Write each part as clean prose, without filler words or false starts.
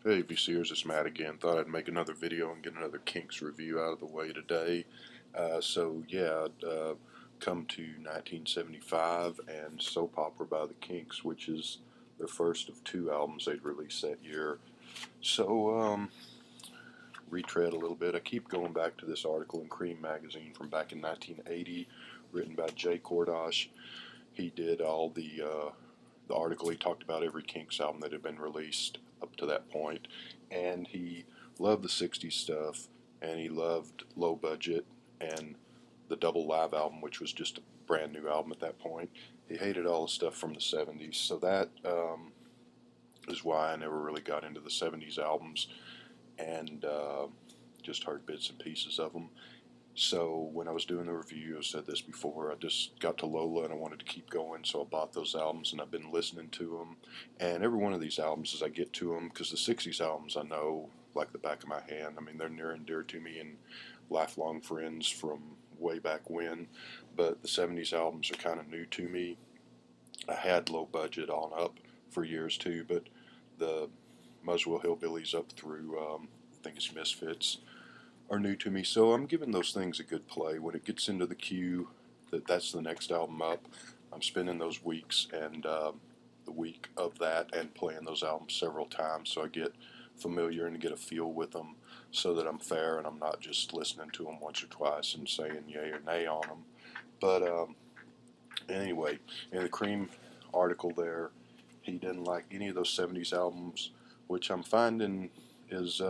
Hey VCers, it's Matt again. Thought I'd make another video and get another Kinks review out of the way today. Come to 1975 and Soap Opera by the Kinks, which is their first of two albums they'd released that year. Retread a little bit. I keep going back to this article in Cream magazine from back in 1980, written by Jay Kordosh. He did all the article. He talked about every Kinks album that had been released up to that point, and he loved the 60s stuff, and he loved Low Budget and the Double Live album, which was just a brand new album at that point. He hated all the stuff from the 70s, so that is why I never really got into the 70s albums, and just heard bits and pieces of them. So when I was doing the review, I've said this before, I just got to Lola and I wanted to keep going, so I bought those albums and I've been listening to them. And every one of these albums, as I get to them, because the 60s albums I know like the back of my hand. I mean, they're near and dear to me and lifelong friends from way back when. But the 70s albums are kind of new to me. I had Low Budget on up for years too, but the Muswell Hillbillies up through, I think it's Misfits, are new to me, so I'm giving those things a good play. When it gets into the queue, that's the next album up, I'm spending those weeks and the week of that and playing those albums several times so I get familiar and get a feel with them so that I'm fair and I'm not just listening to them once or twice and saying yay or nay on them. But anyway, in the Cream article there, he didn't like any of those 70s albums, which I'm finding is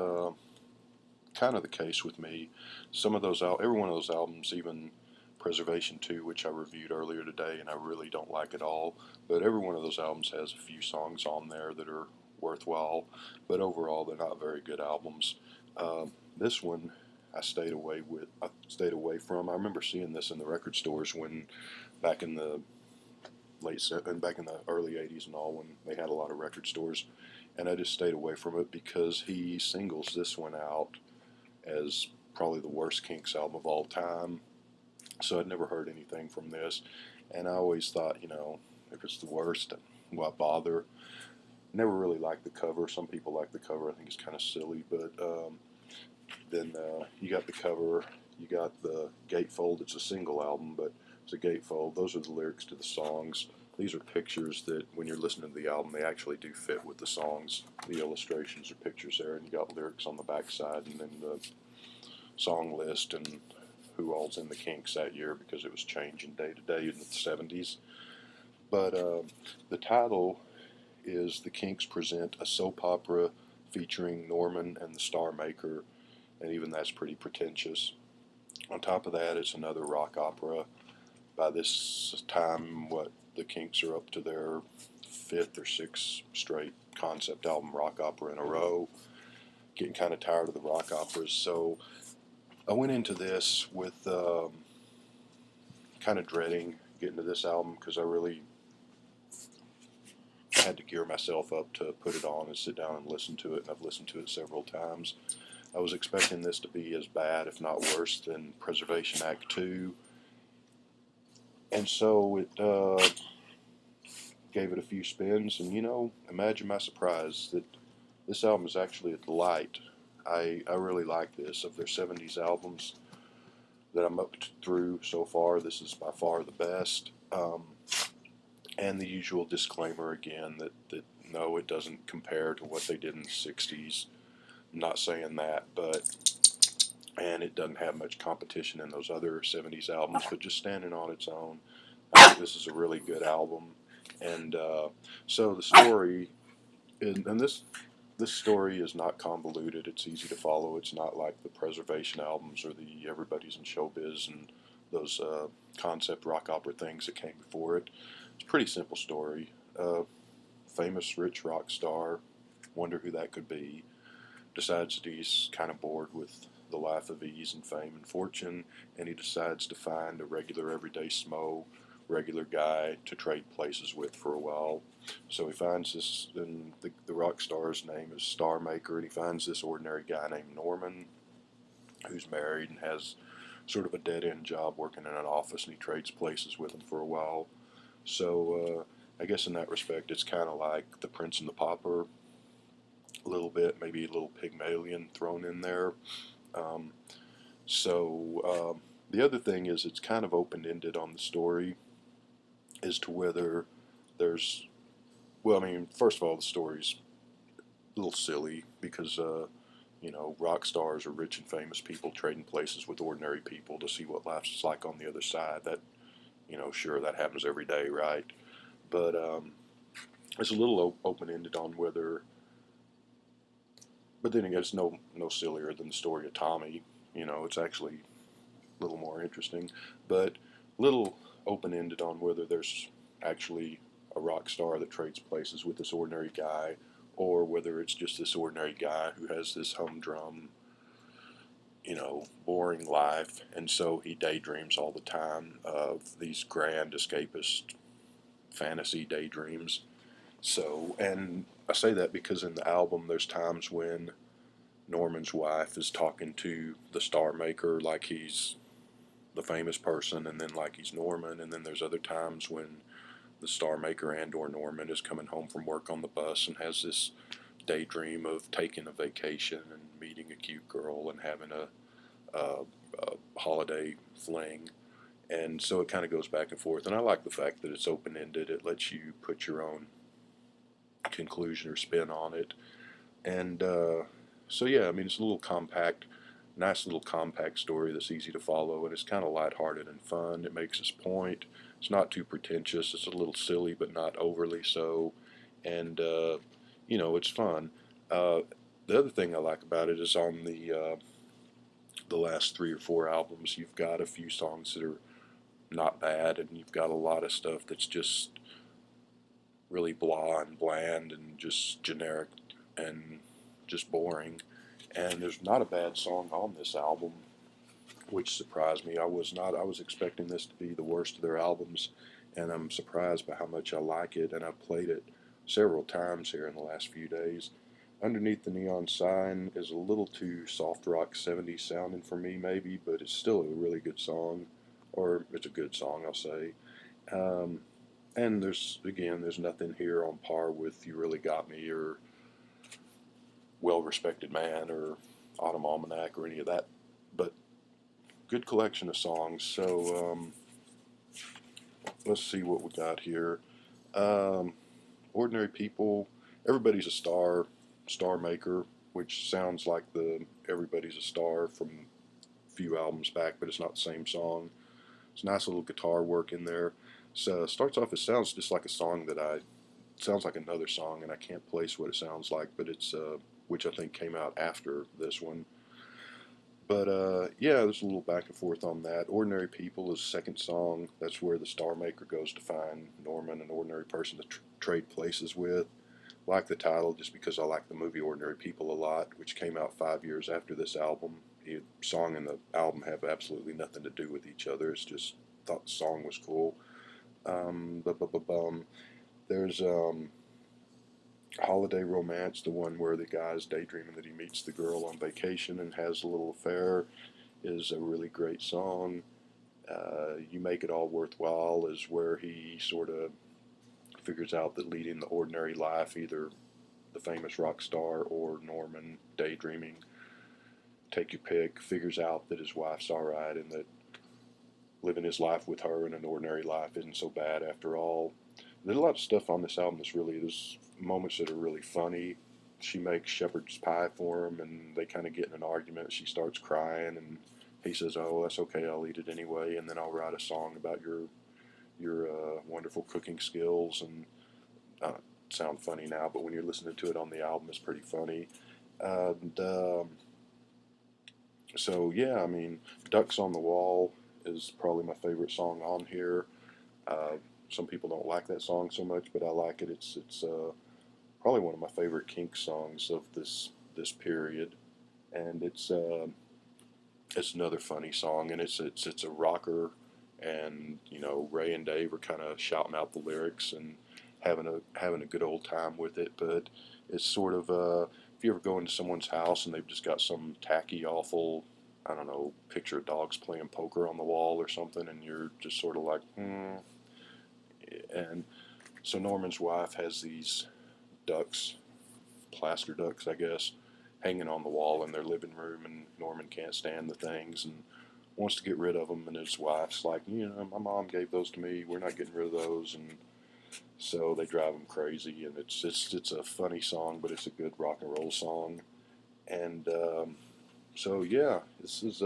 kind of the case with me. Some of those, every one of those albums, even Preservation 2, which I reviewed earlier today, and I really don't like at all. But every one of those albums has a few songs on there that are worthwhile. But overall, they're not very good albums. This one, I stayed away from. I remember seeing this in the record stores when back in the back in the early '80s and all, when they had a lot of record stores, and I just stayed away from it because he singles this one out as probably the worst Kinks album of all time. So I'd never heard anything from this, and I always thought, if it's the worst, why bother? Never really liked the cover. Some people like the cover. I think it's kind of silly, but then you got the cover, you got the gatefold. It's a single album, but it's a gatefold. Those are the lyrics to the songs. These are pictures that, when you're listening to the album, they actually do fit with the songs. The illustrations are pictures there, and you got lyrics on the back side, and then the song list and who all's in the Kinks that year, because it was changing day to day in the 70s. But the title is The Kinks Present a Soap Opera featuring Norman and the Star Maker, and even that's pretty pretentious. On top of that, it's another rock opera. By this time, the Kinks are up to their fifth or sixth straight concept album rock opera in a row. Getting kind of tired of the rock operas, so I went into this with kind of dreading getting to this album because I really had to gear myself up to put it on and sit down and listen to it, and I've listened to it several times. I was expecting this to be as bad, if not worse, than Preservation Act 2, and so it gave it a few spins, and imagine my surprise that this album is actually a delight. I really like this. Of their 70s albums that I'm up through so far, this is by far the best. And the usual disclaimer again that no, it doesn't compare to what they did in the 60s. I'm not saying that, and it doesn't have much competition in those other 70s albums, but just standing on its own, I think this is a really good album. And so the story, and this story is not convoluted. It's easy to follow. It's not like the Preservation albums or the Everybody's in Showbiz and those concept rock opera things that came before it. It's a pretty simple story. Famous rich rock star, wonder who that could be, decides that he's kind of bored with the life of ease and fame and fortune, and he decides to find a regular everyday smo, regular guy to trade places with for a while. So he finds this, and the rock star's name is Star Maker, and he finds this ordinary guy named Norman who's married and has sort of a dead-end job working in an office, and he trades places with him for a while. So I guess in that respect, it's kind of like The Prince and the Pauper, a little bit, maybe a little Pygmalion thrown in there. Um, the other thing is it's kind of open-ended on the story as to whether there's, well, I mean, first of all, the story's a little silly because, rock stars are rich and famous people trading places with ordinary people to see what life's like on the other side. That, sure, that happens every day, right? But it's a little open-ended on whether, but then again, it's no sillier than the story of Tommy. It's actually a little more interesting, but a little open-ended on whether there's actually a rock star that trades places with this ordinary guy, or whether it's just this ordinary guy who has this humdrum, boring life, and so he daydreams all the time of these grand escapist fantasy daydreams. So, and I say that because in the album there's times when Norman's wife is talking to the star maker like he's the famous person, and then like he's Norman, and then there's other times when the star maker and or Norman is coming home from work on the bus and has this daydream of taking a vacation and meeting a cute girl and having a holiday fling. And so it kind of goes back and forth. And I like the fact that it's open ended. It lets you put your own conclusion or spin on it. And so, yeah, I mean, it's a little compact, nice little compact story that's easy to follow. And it's kind of lighthearted and fun. It makes its point. It's not too pretentious. It's a little silly, but not overly so. And, it's fun. The other thing I like about it is on the last 3 or 4 albums, you've got a few songs that are not bad, and you've got a lot of stuff that's just really blah and bland and just generic and just boring. And there's not a bad song on this album, which surprised me. I was expecting this to be the worst of their albums, and I'm surprised by how much I like it, and I've played it several times here in the last few days. Underneath the Neon Sign is a little too soft rock 70s sounding for me, maybe, but it's still a really good song, or it's a good song, I'll say. Um, and there's nothing here on par with You Really Got Me or Well Respected Man or Autumn Almanac or any of that, but good collection of songs. So let's see what we got here. Um, Ordinary People, Everybody's a Star Maker, which sounds like the Everybody's a Star from a few albums back, but it's not the same song. It's nice little guitar work in there. So it starts off, it sounds just like a song sounds like another song, and I can't place what it sounds like, but it's, which I think came out after this one. But yeah, there's a little back and forth on that. Ordinary People is the second song. That's where the Star Maker goes to find Norman, an ordinary person to trade places with. Like the title just because I like the movie Ordinary People a lot, which came out 5 years after this album. The song and the album have absolutely nothing to do with each other. It's just thought the song was cool. There's Holiday Romance, the one where the guy's daydreaming that he meets the girl on vacation and has a little affair, is a really great song. You Make It All Worthwhile is where he sort of figures out that leading the ordinary life, either the famous rock star or Norman daydreaming, take your pick, figures out that his wife's alright and that living his life with her in an ordinary life isn't so bad after all. There's a lot of stuff on this album there's moments that are really funny. She makes shepherd's pie for him, and they kind of get in an argument. She starts crying, and he says, "Oh, that's okay. I'll eat it anyway, and then I'll write a song about your wonderful cooking skills." And sound funny now, but when you're listening to it on the album, it's pretty funny. And so yeah, I mean, Ducks on the Wall is probably my favorite song on here. Some people don't like that song so much, but I like it. It's probably one of my favorite Kinks songs of this period, and it's another funny song, and it's a rocker, and Ray and Dave are kind of shouting out the lyrics and having a good old time with it. But it's sort of if you ever go into someone's house and they've just got some tacky, awful, I don't know, picture of dogs playing poker on the wall or something, and you're just sort of like, And so Norman's wife has these ducks plaster ducks, I guess, hanging on the wall in their living room, and Norman can't stand the things and wants to get rid of them. And his wife's like, my mom gave those to me. We're not getting rid of those. And so they drive him crazy. And it's a funny song, but it's a good rock and roll song. And so yeah, this is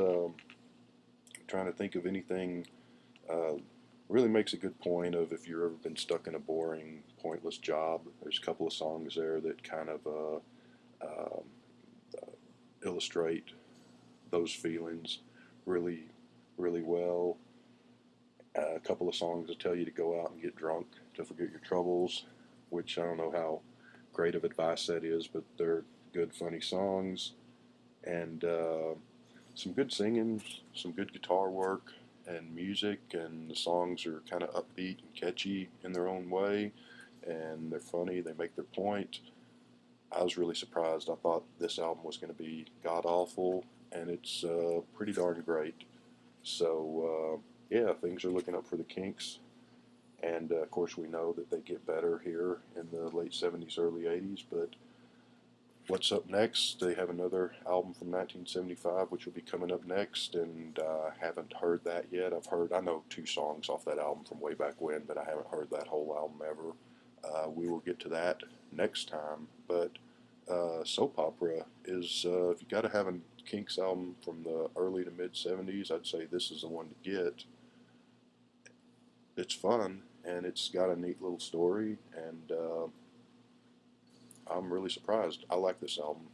trying to think of anything. Uh, really makes a good point of if you've ever been stuck in a boring, pointless job. There's a couple of songs there that kind of um, illustrate those feelings really, really well. A couple of songs that tell you to go out and get drunk to forget your troubles, which I don't know how great of advice that is, but they're good, funny songs, and some good singing, some good guitar work and music, and the songs are kind of upbeat and catchy in their own way, and they're funny, they make their point. I was really surprised. I thought this album was going to be god awful, and it's pretty darn great. So, yeah, things are looking up for the Kinks. And of course, we know that they get better here in the late 70s, early 80s. But what's up next? They have another album from 1975, which will be coming up next. And I haven't heard that yet. I know two songs off that album from way back when, but I haven't heard that whole album ever. We will get to that next time. But soap opera is, if you got to have a Kinks album from the early to mid 70s, I'd say this is the one to get. It's fun and it's got a neat little story, and I'm really surprised. I like this album.